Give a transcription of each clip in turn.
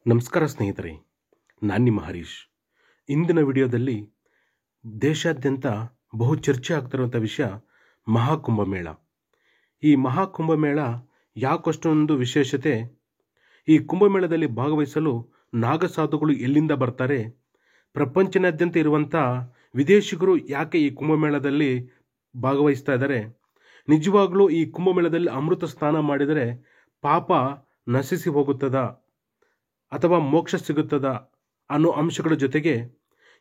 ನಮಸ್ಕಾರ ಸ್ನೇಹಿತರೆ, ನಾನು ನಿಮ್ಮ ಹರೀಶ್. ಇಂದಿನ ವಿಡಿಯೋದಲ್ಲಿ ದೇಶಾದ್ಯಂತ ಬಹು ಚರ್ಚೆ ಆಗ್ತಿರುವಂಥ ವಿಷಯ ಮಹಾಕುಂಭಮೇಳ. ಈ ಮಹಾಕುಂಭಮೇಳ ಯಾಕಷ್ಟೊಂದು ವಿಶೇಷತೆ? ಈ ಕುಂಭಮೇಳದಲ್ಲಿ ಭಾಗವಹಿಸಲು ನಾಗಸಾಧುಗಳು ಎಲ್ಲಿಂದ ಬರ್ತಾರೆ? ಪ್ರಪಂಚನಾದ್ಯಂತ ಇರುವಂಥ ವಿದೇಶಿಗರು ಯಾಕೆ ಈ ಕುಂಭಮೇಳದಲ್ಲಿ ಭಾಗವಹಿಸ್ತಾ ಇದ್ದಾರೆ? ನಿಜವಾಗ್ಲೂ ಈ ಕುಂಭಮೇಳದಲ್ಲಿ ಅಮೃತ ಸ್ನಾನ ಮಾಡಿದರೆ ಪಾಪ ನಶಿಸಿ ಹೋಗುತ್ತದಾ ಅಥವಾ ಮೋಕ್ಷ ಸಿಗುತ್ತದಾ ಅನ್ನೋ ಅಂಶಗಳ ಜೊತೆಗೆ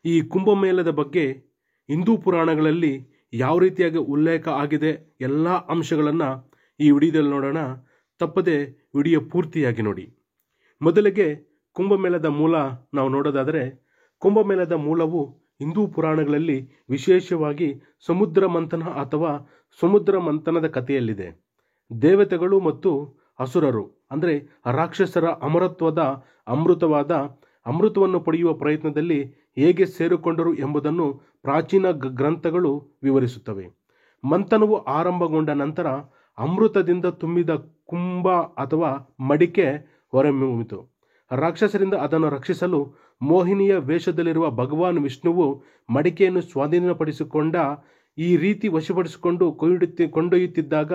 ಈ ಕುಂಭಮೇಳದ ಬಗ್ಗೆ ಹಿಂದೂ ಪುರಾಣಗಳಲ್ಲಿ ಯಾವ ರೀತಿಯಾಗಿ ಉಲ್ಲೇಖ ಆಗಿದೆ ಎಲ್ಲ ಅಂಶಗಳನ್ನು ಈ ವಿಡಿಯೋದಲ್ಲಿ ನೋಡೋಣ. ತಪ್ಪದೆ ವಿಡಿಯೋ ಪೂರ್ತಿಯಾಗಿ ನೋಡಿ. ಮೊದಲಿಗೆ ಕುಂಭಮೇಳದ ಮೂಲ ನಾವು ನೋಡೋದಾದರೆ, ಕುಂಭಮೇಳದ ಮೂಲವು ಹಿಂದೂ ಪುರಾಣಗಳಲ್ಲಿ ವಿಶೇಷವಾಗಿ ಸಮುದ್ರ ಮಂಥನ ಅಥವಾ ಸಮುದ್ರ ಮಂಥನದ ಕಥೆಯಲ್ಲಿದೆ. ದೇವತೆಗಳು ಮತ್ತು ಅಸುರರು ಅಂದರೆ ರಾಕ್ಷಸರ ಅಮೃತವನ್ನು ಪಡೆಯುವ ಪ್ರಯತ್ನದಲ್ಲಿ ಹೇಗೆ ಸೇರಿಕೊಂಡರು ಎಂಬುದನ್ನು ಪ್ರಾಚೀನ ಗ್ರಂಥಗಳು ವಿವರಿಸುತ್ತವೆ. ಮಂಥನವು ಆರಂಭಗೊಂಡ ನಂತರ ಅಮೃತದಿಂದ ತುಂಬಿದ ಕುಂಭ ಅಥವಾ ಮಡಿಕೆ ಹೊರಹೊಮ್ಮಿತು. ರಾಕ್ಷಸರಿಂದ ಅದನ್ನು ರಕ್ಷಿಸಲು ಮೋಹಿನಿಯ ವೇಷದಲ್ಲಿರುವ ಭಗವಾನ್ ವಿಷ್ಣುವು ಮಡಿಕೆಯನ್ನು ಸ್ವಾಧೀನಪಡಿಸಿಕೊಂಡ. ಈ ರೀತಿ ವಶಪಡಿಸಿಕೊಂಡು ಕೊಂಡೊಯ್ಯುತ್ತಿದ್ದಾಗ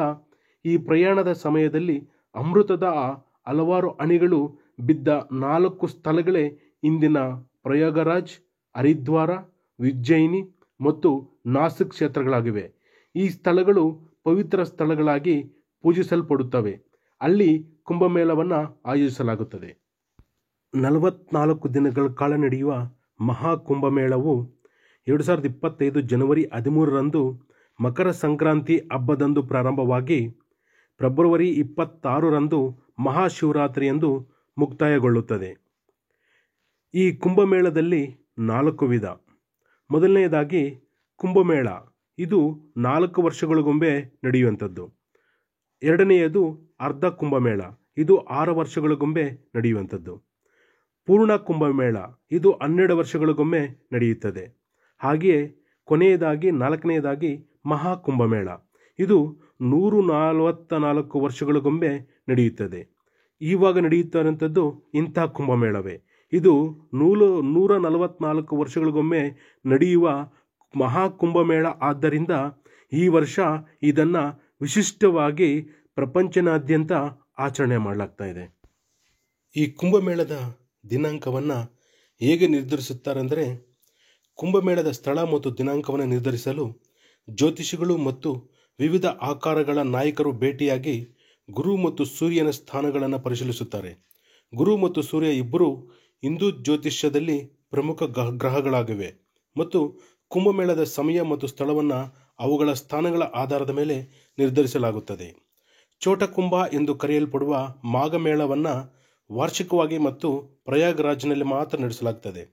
ಈ ಪ್ರಯಾಣದ ಸಮಯದಲ್ಲಿ ಅಮೃತದ ಹಲವಾರು ಹನಿಗಳು ಬಿದ್ದ 4 ಸ್ಥಳಗಳೇ ಇಂದಿನ ಪ್ರಯಾಗರಾಜ್, ಹರಿದ್ವಾರ, ಉಜ್ಜಯಿನಿ ಮತ್ತು ನಾಸಿಕ್ ಕ್ಷೇತ್ರಗಳಾಗಿವೆ. ಈ ಸ್ಥಳಗಳು ಪವಿತ್ರ ಸ್ಥಳಗಳಾಗಿ ಪೂಜಿಸಲ್ಪಡುತ್ತವೆ. ಅಲ್ಲಿ ಕುಂಭಮೇಳವನ್ನು ಆಯೋಜಿಸಲಾಗುತ್ತದೆ. 44 ದಿನಗಳ ಕಾಲ ನಡೆಯುವ ಮಹಾಕುಂಭಮೇಳವು 2025 ಜನವರಿ 13ರಂದು ಮಕರ ಸಂಕ್ರಾಂತಿ ಹಬ್ಬದಂದು ಪ್ರಾರಂಭವಾಗಿ ಫೆಬ್ರವರಿ 26ರಂದು ಮಹಾಶಿವರಾತ್ರಿಯಂದು ಮುಕ್ತಾಯಗೊಳ್ಳುತ್ತದೆ. ಈ ಕುಂಭಮೇಳದಲ್ಲಿ 4 ವಿಧ. ಮೊದಲನೆಯದಾಗಿ ಕುಂಭಮೇಳ, ಇದು 4 ವರ್ಷಗಳಿಗೊಮ್ಮೆ ನಡೆಯುವಂಥದ್ದು. ಎರಡನೆಯದು ಅರ್ಧ ಕುಂಭಮೇಳ, ಇದು 6 ವರ್ಷಗಳಿಗೊಮ್ಮೆ ನಡೆಯುವಂಥದ್ದು. ಪೂರ್ಣ ಕುಂಭಮೇಳ, ಇದು 12 ವರ್ಷಗಳಿಗೊಮ್ಮೆ ನಡೆಯುತ್ತದೆ. ಹಾಗೆಯೇ ಕೊನೆಯದಾಗಿ 4ನೇದಾಗಿ ಮಹಾಕುಂಭಮೇಳ, ಇದು 144 ವರ್ಷಗಳಿಗೊಮ್ಮೆ ನಡೆಯುತ್ತದೆ. ಇವಾಗ ನಡೆಯುತ್ತಿರುವಂಥದ್ದು ಇಂಥ ಕುಂಭಮೇಳವೇ. ಇದು 144 ವರ್ಷಗಳಿಗೊಮ್ಮೆ ನಡೆಯುವ ಮಹಾಕುಂಭಮೇಳ. ಆದ್ದರಿಂದ ಈ ವರ್ಷ ಇದನ್ನು ವಿಶಿಷ್ಟವಾಗಿ ಪ್ರಪಂಚನಾದ್ಯಂತ ಆಚರಣೆ ಮಾಡಲಾಗ್ತಾ ಇದೆ. ಈ ಕುಂಭಮೇಳದ ದಿನಾಂಕವನ್ನು ಹೇಗೆ ನಿರ್ಧರಿಸುತ್ತಾರೆಂದರೆ, ಕುಂಭಮೇಳದ ಸ್ಥಳ ಮತ್ತು ದಿನಾಂಕವನ್ನು ನಿರ್ಧರಿಸಲು ಜ್ಯೋತಿಷಿಗಳು ಮತ್ತು ವಿವಿಧ ಆಕಾರಗಳ ನಾಯಕರು ಭೇಟಿಯಾಗಿ ಗುರು ಮತ್ತು ಸೂರ್ಯನ ಸ್ಥಾನಗಳನ್ನು ಪರಿಶೀಲಿಸುತ್ತಾರೆ. ಗುರು ಮತ್ತು ಸೂರ್ಯ ಇಬ್ಬರು ಹಿಂದೂ ಜ್ಯೋತಿಷ್ಯದಲ್ಲಿ ಪ್ರಮುಖ ಗ್ರಹಗಳಾಗಿವೆ ಮತ್ತು ಕುಂಭಮೇಳದ ಸಮಯ ಮತ್ತು ಸ್ಥಳವನ್ನು ಅವುಗಳ ಸ್ಥಾನಗಳ ಆಧಾರದ ಮೇಲೆ ನಿರ್ಧರಿಸಲಾಗುತ್ತದೆ. ಚೋಟಕುಂಭ ಎಂದು ಕರೆಯಲ್ಪಡುವ ಮಾಘಮೇಳವನ್ನು ವಾರ್ಷಿಕವಾಗಿ ಮತ್ತು ಪ್ರಯಾಗರಾಜ್ನಲ್ಲಿ ಮಾತ್ರ ನಡೆಸಲಾಗುತ್ತದೆ.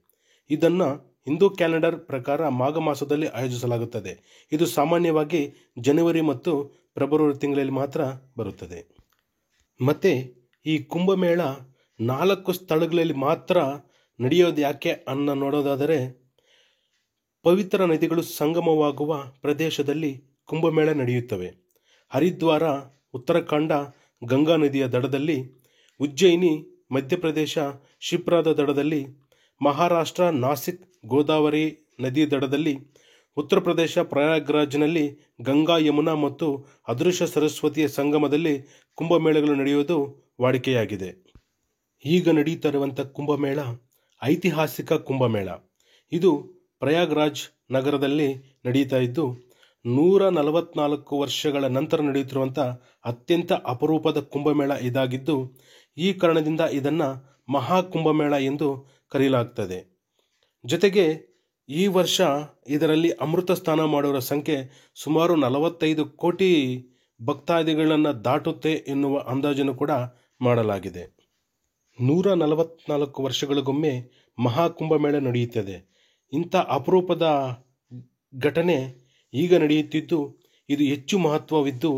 ಇದನ್ನು ಹಿಂದೂ ಕ್ಯಾಲೆಂಡರ್ ಪ್ರಕಾರ ಮಾಘ ಮಾಸದಲ್ಲಿ ಆಯೋಜಿಸಲಾಗುತ್ತದೆ. ಇದು ಸಾಮಾನ್ಯವಾಗಿ ಜನವರಿ ಮತ್ತು ಫೆಬ್ರವರಿ ತಿಂಗಳಲ್ಲಿ ಮಾತ್ರ ಬರುತ್ತದೆ. ಮತ್ತು ಈ ಕುಂಭಮೇಳ 4 ಸ್ಥಳಗಳಲ್ಲಿ ಮಾತ್ರ ನಡೆಯೋದು ಯಾಕೆ ಅನ್ನ ನೋಡೋದಾದರೆ, ಪವಿತ್ರ ನದಿಗಳು ಸಂಗಮವಾಗುವ ಪ್ರದೇಶದಲ್ಲಿ ಕುಂಭಮೇಳ ನಡೆಯುತ್ತವೆ. ಹರಿದ್ವಾರ ಉತ್ತರಾಖಂಡ ಗಂಗಾ ನದಿಯ ದಡದಲ್ಲಿ, ಉಜ್ಜಯಿನಿ ಮಧ್ಯಪ್ರದೇಶ ಶಿಪ್ರಾದ ದಡದಲ್ಲಿ, ಮಹಾರಾಷ್ಟ್ರ ನಾಸಿಕ್ ಗೋದಾವರಿ ನದಿ ದಡದಲ್ಲಿ, ಉತ್ತರ ಪ್ರದೇಶ ಪ್ರಯಾಗ್ರಾಜ್ನಲ್ಲಿ ಗಂಗಾ ಯಮುನಾ ಮತ್ತು ಅದೃಶ್ಯ ಸರಸ್ವತಿಯ ಸಂಗಮದಲ್ಲಿ ಕುಂಭಮೇಳಗಳು ನಡೆಯುವುದು ವಾಡಿಕೆಯಾಗಿದೆ. ಈಗ ನಡೆಯುತ್ತಿರುವಂಥ ಕುಂಭಮೇಳ ಐತಿಹಾಸಿಕ ಕುಂಭಮೇಳ. ಇದು ಪ್ರಯಾಗ್ರಾಜ್ ನಗರದಲ್ಲಿ ನಡೀತಾ ಇದ್ದು 144 ವರ್ಷಗಳ ನಂತರ ನಡೆಯುತ್ತಿರುವಂಥ ಅತ್ಯಂತ ಅಪರೂಪದ ಕುಂಭಮೇಳ ಇದಾಗಿದ್ದು, ಈ ಕಾರಣದಿಂದ ಇದನ್ನು ಮಹಾಕುಂಭಮೇಳ ಎಂದು ಕರೆಯಲಾಗ್ತದೆ. ಜೊತೆಗೆ ಈ ವರ್ಷ ಇದರಲ್ಲಿ ಅಮೃತ ಸ್ನಾನ ಮಾಡುವವರ ಸಂಖ್ಯೆ ಸುಮಾರು 45 ಕೋಟಿ ಭಕ್ತಾದಿಗಳನ್ನು ದಾಟುತ್ತೆ ಎನ್ನುವ ಅಂದಾಜನ್ನು ಕೂಡ ಮಾಡಲಾಗಿದೆ. 144 ವರ್ಷಗಳಿಗೊಮ್ಮೆ ಮಹಾಕುಂಭಮೇಳ ನಡೆಯುತ್ತದೆ. ಇಂಥ ಅಪರೂಪದ ಘಟನೆ ಈಗ ನಡೆಯುತ್ತಿದ್ದು, ಇದು ಹೆಚ್ಚು ಮಹತ್ವವಿದ್ದು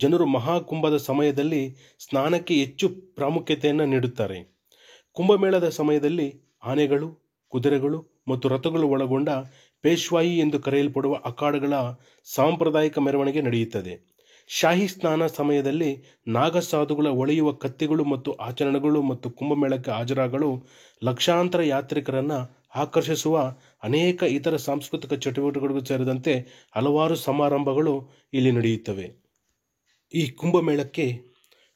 ಜನರು ಮಹಾಕುಂಭದ ಸಮಯದಲ್ಲಿ ಸ್ನಾನಕ್ಕೆ ಹೆಚ್ಚು ಪ್ರಾಮುಖ್ಯತೆಯನ್ನು ನೀಡುತ್ತಾರೆ. ಕುಂಭಮೇಳದ ಸಮಯದಲ್ಲಿ ಆನೆಗಳು, ಕುದುರೆಗಳು ಮತ್ತು ರಥಗಳು ಒಳಗೊಂಡ ಪೇಶ್ವಾಯಿ ಎಂದು ಕರೆಯಲ್ಪಡುವ ಅಖಾಡಗಳ ಸಾಂಪ್ರದಾಯಿಕ ಮೆರವಣಿಗೆ ನಡೆಯುತ್ತದೆ. ಶಾಹಿ ಸ್ನಾನ ಸಮಯದಲ್ಲಿ ನಾಗಸಾಧುಗಳ ಹೊಳೆಯುವ ಕತ್ತಿಗಳು ಮತ್ತು ಆಚರಣೆಗಳು ಮತ್ತು ಕುಂಭಮೇಳಕ್ಕೆ ಹಾಜರಾಗಲು ಲಕ್ಷಾಂತರ ಯಾತ್ರಿಕರನ್ನು ಆಕರ್ಷಿಸುವ ಅನೇಕ ಇತರ ಸಾಂಸ್ಕೃತಿಕ ಚಟುವಟಿಕೆಗಳಿಗೂ ಸೇರಿದಂತೆ ಹಲವಾರು ಸಮಾರಂಭಗಳು ಇಲ್ಲಿ ನಡೆಯುತ್ತವೆ. ಈ ಕುಂಭಮೇಳಕ್ಕೆ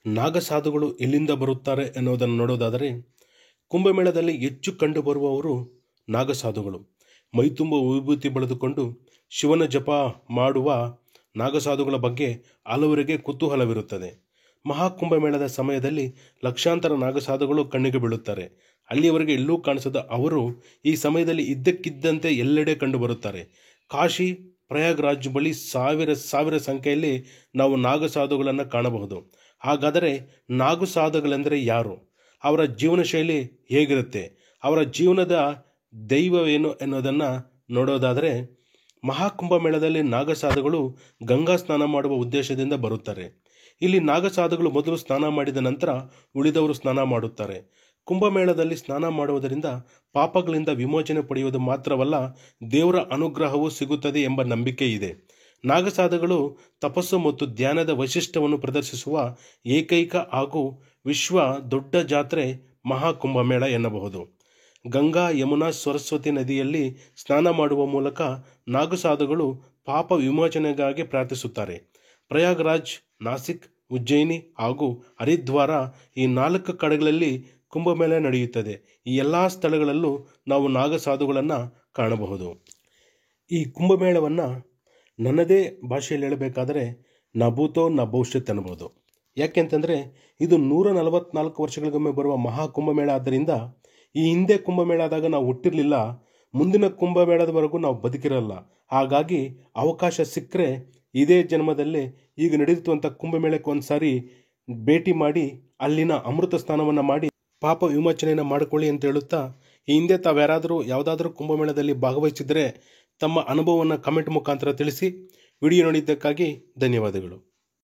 ನಾಗಸಾಧುಗಳು ಎಲ್ಲಿಂದ ಬರುತ್ತಾರೆ ಎನ್ನುವುದನ್ನು ನೋಡೋದಾದರೆ, ಕುಂಭಮೇಳದಲ್ಲಿ ಹೆಚ್ಚು ಕಂಡುಬರುವವರು ನಾಗಸಾಧುಗಳು. ಮೈತುಂಬ ವಿಭೂತಿ ಬಳಿದುಕೊಂಡು ಶಿವನ ಜಪ ಮಾಡುವ ನಾಗಸಾಧುಗಳ ಬಗ್ಗೆ ಹಲವರಿಗೆ ಕುತೂಹಲವಿರುತ್ತದೆ. ಮಹಾಕುಂಭಮೇಳದ ಸಮಯದಲ್ಲಿ ಲಕ್ಷಾಂತರ ನಾಗಸಾಧುಗಳು ಕಣ್ಣಿಗೆ ಬೀಳುತ್ತಾರೆ. ಅಲ್ಲಿಯವರೆಗೆ ಎಲ್ಲೂ ಕಾಣಿಸದ ಅವರು ಈ ಸಮಯದಲ್ಲಿ ಇದ್ದಕ್ಕಿದ್ದಂತೆ ಎಲ್ಲೆಡೆ ಕಂಡುಬರುತ್ತಾರೆ. ಕಾಶಿ, ಪ್ರಯಾಗ್ರಾಜ್ ಬಳಿ ಸಾವಿರ ಸಂಖ್ಯೆಯಲ್ಲಿ ನಾವು ನಾಗಸಾಧುಗಳನ್ನು ಕಾಣಬಹುದು. ಹಾಗಾದರೆ ನಾಗಸಾಧುಗಳೆಂದರೆ ಯಾರು? ಅವರ ಜೀವನ ಶೈಲಿ ಹೇಗಿರುತ್ತೆ? ಅವರ ಜೀವನದ ದೈವವೇನು ಎನ್ನುವುದನ್ನು ನೋಡೋದಾದರೆ, ಮಹಾಕುಂಭಮೇಳದಲ್ಲಿ ನಾಗಸಾಧುಗಳು ಗಂಗಾ ಸ್ನಾನ ಮಾಡುವ ಉದ್ದೇಶದಿಂದ ಬರುತ್ತಾರೆ. ಇಲ್ಲಿ ನಾಗಸಾಧುಗಳು ಮೊದಲು ಸ್ನಾನ ಮಾಡಿದ ನಂತರ ಉಳಿದವರು ಸ್ನಾನ ಮಾಡುತ್ತಾರೆ. ಕುಂಭಮೇಳದಲ್ಲಿ ಸ್ನಾನ ಮಾಡುವುದರಿಂದ ಪಾಪಗಳಿಂದ ವಿಮೋಚನೆ ಪಡೆಯುವುದು ಮಾತ್ರವಲ್ಲ, ದೇವರ ಅನುಗ್ರಹವೂ ಸಿಗುತ್ತದೆ ಎಂಬ ನಂಬಿಕೆ ಇದೆ. ನಾಗಸಾಧುಗಳು ತಪಸ್ಸು ಮತ್ತು ಧ್ಯಾನದ ವೈಶಿಷ್ಟ್ಯವನ್ನು ಪ್ರದರ್ಶಿಸುವ ಏಕೈಕ ಹಾಗೂ ವಿಶ್ವ ದೊಡ್ಡ ಜಾತ್ರೆ ಮಹಾಕುಂಭಮೇಳ ಎನ್ನಬಹುದು. ಗಂಗಾ, ಯಮುನಾ, ಸರಸ್ವತಿ ನದಿಯಲ್ಲಿ ಸ್ನಾನ ಮಾಡುವ ಮೂಲಕ ನಾಗಸಾಧುಗಳು ಪಾಪ ವಿಮೋಚನೆಗಾಗಿ ಪ್ರಾರ್ಥಿಸುತ್ತಾರೆ. ಪ್ರಯಾಗ್ರಾಜ್, ನಾಸಿಕ್, ಉಜ್ಜಯಿನಿ ಹಾಗೂ ಹರಿದ್ವಾರ ಈ 4 ಕಡೆಗಳಲ್ಲಿ ಕುಂಭಮೇಳ ನಡೆಯುತ್ತದೆ. ಈ ಎಲ್ಲ ಸ್ಥಳಗಳಲ್ಲೂ ನಾವು ನಾಗಸಾಧುಗಳನ್ನು ಕಾಣಬಹುದು. ಈ ಕುಂಭಮೇಳವನ್ನು ನನ್ನದೇ ಭಾಷೆಯಲ್ಲಿ ಹೇಳಬೇಕಾದರೆ ನ ಭೂತೋ ನ ಭವಿಷ್ಯತ್ ಅನ್ನಬಹುದು. ಯಾಕೆಂತಂದರೆ ಇದು 144 ವರ್ಷಗಳಿಗೊಮ್ಮೆ ಬರುವ ಮಹಾಕುಂಭಮೇಳ ಆದ್ದರಿಂದ ಈ ಹಿಂದೆ ಕುಂಭಮೇಳ ಆದಾಗ ನಾವು ಹುಟ್ಟಿರಲಿಲ್ಲ, ಮುಂದಿನ ಕುಂಭಮೇಳದವರೆಗೂ ನಾವು ಬದುಕಿರಲ್ಲ. ಹಾಗಾಗಿ ಅವಕಾಶ ಸಿಕ್ಕರೆ ಇದೇ ಜನ್ಮದಲ್ಲೇ ಈಗ ನಡೆಯುವಂಥ ಕುಂಭಮೇಳಕ್ಕೆ ಒಂದು ಸಾರಿ ಭೇಟಿ ಮಾಡಿ ಅಲ್ಲಿನ ಅಮೃತ ಸ್ನಾನವನ್ನು ಮಾಡಿ ಪಾಪ ವಿಮೋಚನೆಯನ್ನು ಮಾಡಿಕೊಳ್ಳಿ ಅಂತ ಹೇಳುತ್ತಾ, ಈ ಹಿಂದೆ ತಾವ್ಯಾರಾದರೂ ಯಾವುದಾದ್ರೂ ಕುಂಭಮೇಳದಲ್ಲಿ ಭಾಗವಹಿಸಿದರೆ ತಮ್ಮ ಅನುಭವವನ್ನು ಕಮೆಂಟ್ ಮುಖಾಂತರ ತಿಳಿಸಿ. ವಿಡಿಯೋ ನೋಡಿದ್ದಕ್ಕಾಗಿ ಧನ್ಯವಾದಗಳು.